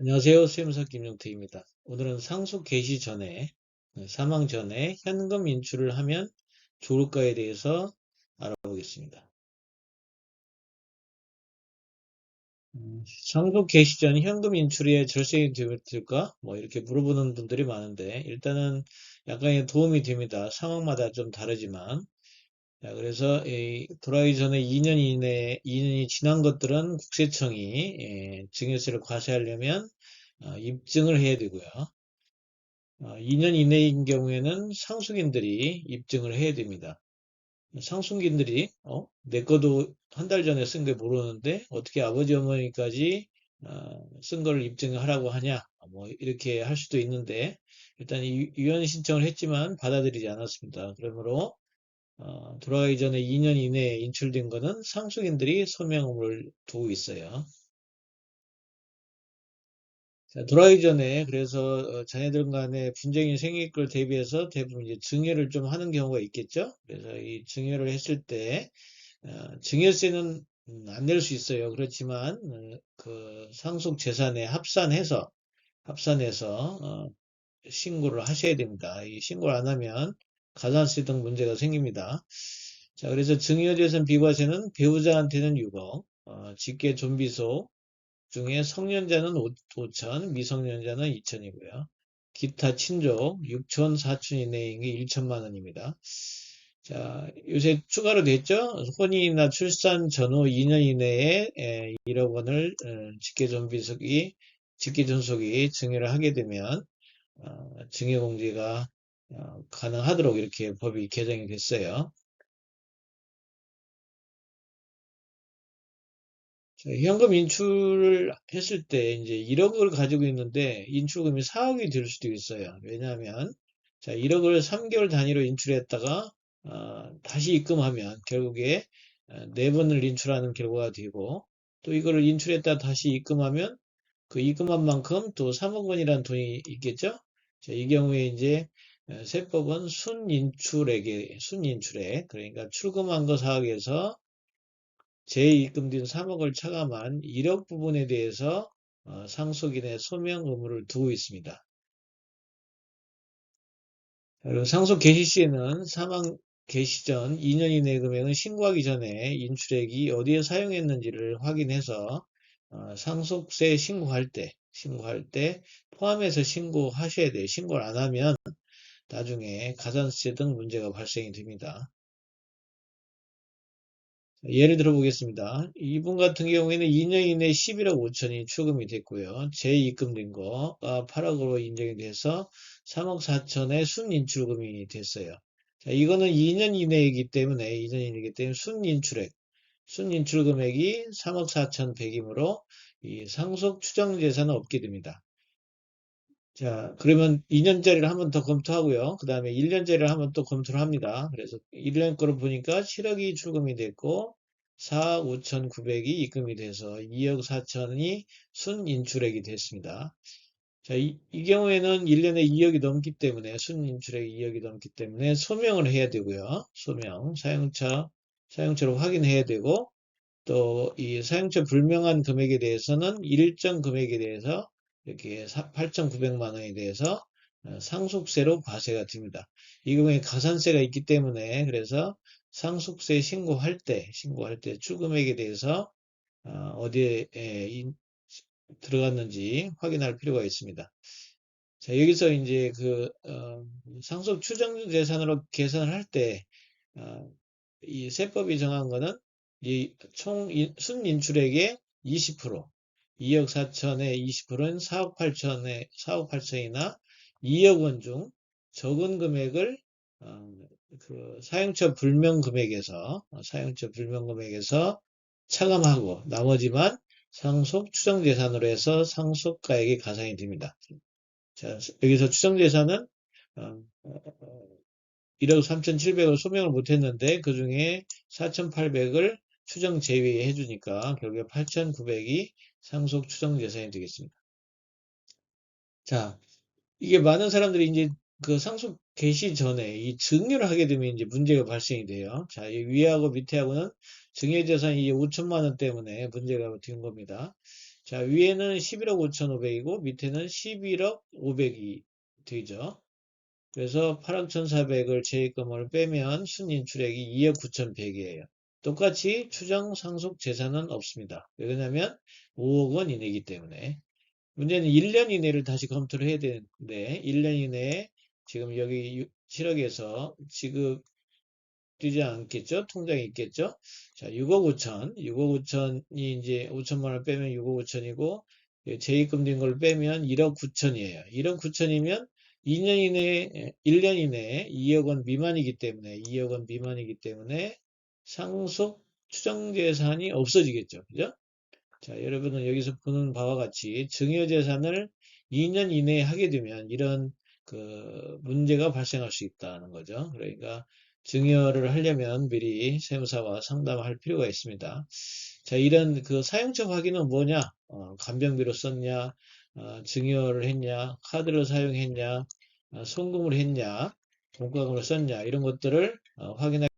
안녕하세요. 세무사 김용태입니다. 오늘은 상속 개시 전에, 사망 전에 현금 인출을 하면 좋을까에 대해서 알아보겠습니다. 상속 개시 전 현금 인출에 절세이 될까? 뭐 이렇게 물어보는 분들이 많은데 일단은 약간의 도움이 됩니다. 상황마다 좀 다르지만. 자, 그래서 돌아가기 전에 2년 이내, 2년이 지난 것들은 국세청이 증여세를 과세하려면 입증을 해야 되고요. 2년 이내인 경우에는 상속인들이 입증을 해야 됩니다. 상속인들이 내 것도 한 달 전에 쓴 게 모르는데 어떻게 아버지 어머니까지 쓴 거를 입증하라고 하냐, 뭐 이렇게 할 수도 있는데 일단 위원 신청을 했지만 받아들이지 않았습니다. 그러므로 돌아가기 전에 2년 이내에 인출된 거는 상속인들이 소명 의무를 두고 있어요. 자, 돌아가기 전에 그래서 자녀들 간에 분쟁이 생길 걸 대비해서 대부분 이제 증여를 좀 하는 경우가 있겠죠. 그래서 이 증여를 했을 때 증여세는 안 낼 수 있어요. 그렇지만 그 상속 재산에 합산해서 신고를 하셔야 됩니다. 이 신고를 안 하면 가산세 등 문제가 생깁니다. 자, 그래서 증여재산 비과세는 배우자한테는 6억, 직계 존비속 중에 성년자는 5천, 미성년자는 2천이고요. 기타 친족 6천, 4천 이내인 게 1천만 원입니다. 자, 요새 추가로 됐죠? 혼인이나 출산 전후 2년 이내에 1억 원을 직계존속이 증여를 하게 되면 증여공제가 가능하도록 이렇게 법이 개정이 됐어요. 자, 현금 인출을 했을 때 이제 1억을 가지고 있는데 인출금이 4억이 될 수도 있어요. 왜냐하면 자, 1억을 3개월 단위로 인출했다가 다시 입금하면 결국에 4번을 인출하는 결과가 되고 또 이거를 인출했다 다시 입금하면 그 입금한 만큼 또 3억 원이라는 돈이 있겠죠? 자, 이 경우에 이제 세법은 순인출액 그러니까 출금한 거 4억에서 재입금된 3억을 차감한 1억 부분에 대해서 상속인의 소명 의무를 두고 있습니다. 그리고 상속 개시 시에는 사망 개시 전 2년 이내 금액은 신고하기 전에 인출액이 어디에 사용했는지를 확인해서 상속세 신고할 때 포함해서 신고하셔야 돼요. 신고를 안 하면 나중에 가산세 등 문제가 발생이 됩니다. 예를 들어 보겠습니다. 이분 같은 경우에는 2년 이내에 11억 5천이 출금이 됐고요. 재입금된 거가 8억으로 인정이 돼서 3억 4천의 순인출금이 됐어요. 자, 이거는 2년 이내이기 때문에 순인출 금액이 3억 4천 100이므로 이 상속 추정 재산은 없게 됩니다. 자, 그러면 2년짜리를 한 번 더 검토하고요. 그 다음에 1년짜리를 한 번 또 검토를 합니다. 그래서 1년 거를 보니까 7억이 출금이 됐고, 4억 5천9백이 입금이 돼서 2억 4천이 순인출액이 됐습니다. 자, 이 경우에는 1년에 2억이 넘기 때문에, 순인출액이 2억이 넘기 때문에 소명을 해야 되고요. 사용처로 확인해야 되고, 또 이 사용처 불명한 금액에 대해서는 일정 금액에 대해서 이렇게 8,900만 원에 대해서 상속세로 과세가 됩니다. 이 경우에 가산세가 있기 때문에 그래서 상속세 신고할 때 출금액에 대해서 어디에 들어갔는지 확인할 필요가 있습니다. 자, 여기서 이제 상속 추정 재산으로 계산을 할 때, 이 세법이 정한 거는 이 총 순인출액의 20%, 2억 4천의 20%는 4억 8천이나 2억 원 중 적은 금액을 사용처 불명 금액에서 차감하고 나머지만 상속 추정 재산으로 해서 상속가액이 가산이 됩니다. 자, 여기서 추정 재산은 1억 3,700을 소명을 못했는데 그 중에 4,800을 추정 제외해 주니까 결국에 8,900이 상속 추정 재산이 되겠습니다. 자, 이게 많은 사람들이 이제 그 상속 개시 전에 이 증여를 하게 되면 이제 문제가 발생이 돼요. 자, 이 위하고 밑에하고는 증여 재산이 5천만 원 때문에 문제가 된 겁니다. 자, 위에는 11억 5,500이고 밑에는 11억 500이 되죠. 그래서 8억 1,400을 세입금을 빼면 순인출액이 2억 9,100이에요. 똑같이 추정 상속 재산은 없습니다. 왜냐하면 5억 원 이내이기 때문에. 문제는 1년 이내를 다시 검토를 해야 되는데 1년 이내에 지금 여기 7억에서 지급되지 않겠죠? 통장에 있겠죠? 자, 6억 5천, 6억 5천이 이제 5천만 원 빼면 6억 5천이고 재입금 된 걸 빼면 1억 9천이에요. 1억 9천이면 2년 이내에 1년 이내에 2억 원 미만이기 때문에 2억 원 미만이기 때문에 상속 추정 재산이 없어지겠죠. 그죠? 자, 여러분은 여기서 보는 바와 같이 증여재산을 2년 이내에 하게 되면 이런 그 문제가 발생할 수 있다는 거죠. 그러니까 증여를 하려면 미리 세무사와 상담할 필요가 있습니다. 자, 이런 그 사용처 확인은 뭐냐? 간병비로 썼냐? 증여를 했냐? 카드를 사용했냐? 송금을 했냐? 공과금을 썼냐? 이런 것들을 확인하기